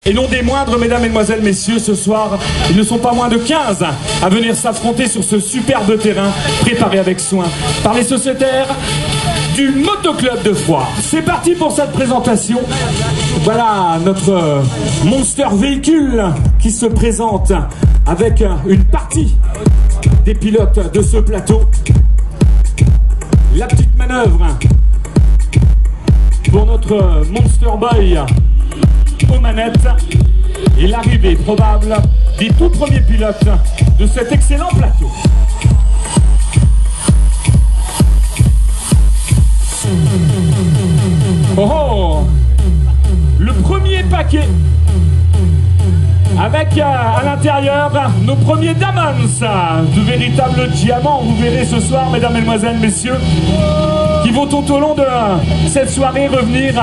Et non des moindres, mesdames, mesdemoiselles, messieurs, ce soir, ils ne sont pas moins de 15 à venir s'affronter sur ce superbe terrain préparé avec soin par les sociétaires du Motoclub de Foire. C'est parti pour cette présentation. Voilà notre monster véhicule qui se présente avec une partie des pilotes de ce plateau. La petite manœuvre pour notre Monster Boy aux manettes et l'arrivée probable des tout premiers pilotes de cet excellent plateau. Oh, le premier paquet avec à l'intérieur nos premiers diamants, de véritables diamants, vous verrez ce soir, mesdames, mesdemoiselles, messieurs, qui vont tout au long de cette soirée revenir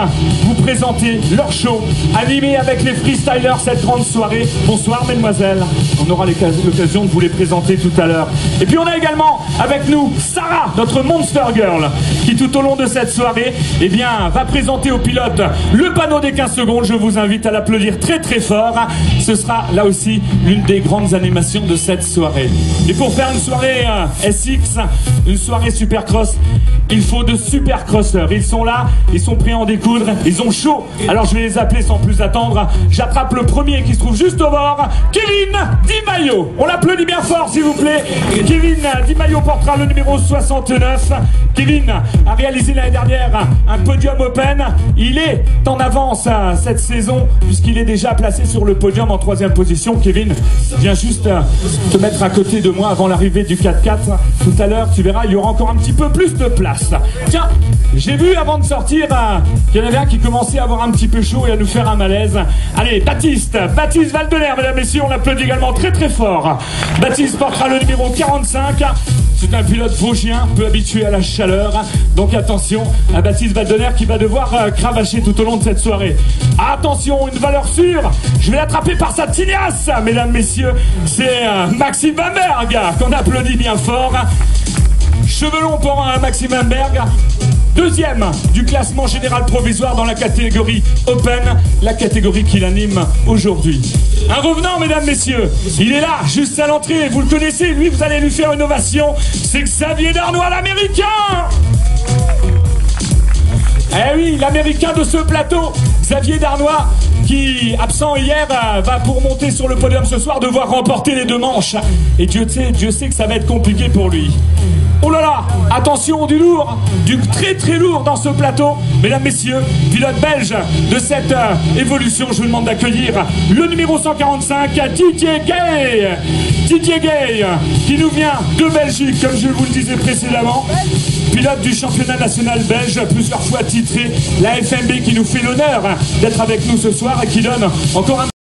vous présenter leur show, animé avec les freestylers cette grande soirée. Bonsoir mesdemoiselles, on aura l'occasion de vous les présenter tout à l'heure. Et puis on a également avec nous Sarah, notre Monster Girl, qui tout au long de cette soirée eh bien, va présenter aux pilotes le panneau des 15 secondes. Je vous invite à l'applaudir très très fort. Ce sera là aussi l'une des grandes animations de cette soirée. Et pour faire une soirée SX, une soirée Supercross, il faut de super crosseurs. Ils sont là, ils sont prêts à en découdre, ils ont chaud. Alors je vais les appeler sans plus attendre. J'attrape le premier qui se trouve juste au bord, Kevin Di Maio. On l'applaudit bien fort s'il vous plaît. Kevin Di Maio portera le numéro 69. Kevin a réalisé l'année dernière un podium open. Il est en avance cette saison puisqu'il est déjà placé sur le podium en 3e position. Kevin, viens juste te mettre à côté de moi avant l'arrivée du 4x4. Tout à l'heure, tu verras, il y aura encore un petit peu plus de place. Tiens, j'ai vu avant de sortir qu'il y en avait un qui commençait à avoir un petit peu chaud et à nous faire un malaise. Allez, Baptiste Valdener, mesdames et messieurs, on l'applaudit également très très fort. Baptiste portera le numéro 45. C'est un pilote vosgien, peu habitué à la chaleur. Donc attention à Baptiste Valdener qui va devoir cravacher tout au long de cette soirée. Attention, une valeur sûre. Je vais l'attraper par sa tignasse, mesdames, messieurs. C'est Maxime Bamberg qu'on applaudit bien fort. Cheveux longs pour Maxime Bamberg. Deuxième du classement général provisoire dans la catégorie Open, la catégorie qu'il anime aujourd'hui. Un revenant, mesdames, messieurs, il est là, juste à l'entrée, vous le connaissez, lui, vous allez lui faire une ovation, c'est Xavier Darnois, l'américain. Eh oui, l'américain de ce plateau, Xavier Darnois, qui, absent hier, va pour monter sur le podium ce soir devoir remporter les 2 manches. Et Dieu sait que ça va être compliqué pour lui. Oh là là, attention, du lourd, du très très lourd dans ce plateau. Mesdames, messieurs, pilote belge de cette évolution, je vous demande d'accueillir le numéro 145, Didier Gay. Didier Gay, qui nous vient de Belgique, comme je vous le disais précédemment. Pilote du championnat national belge, plusieurs fois titré, la FMB qui nous fait l'honneur d'être avec nous ce soir et qui donne encore un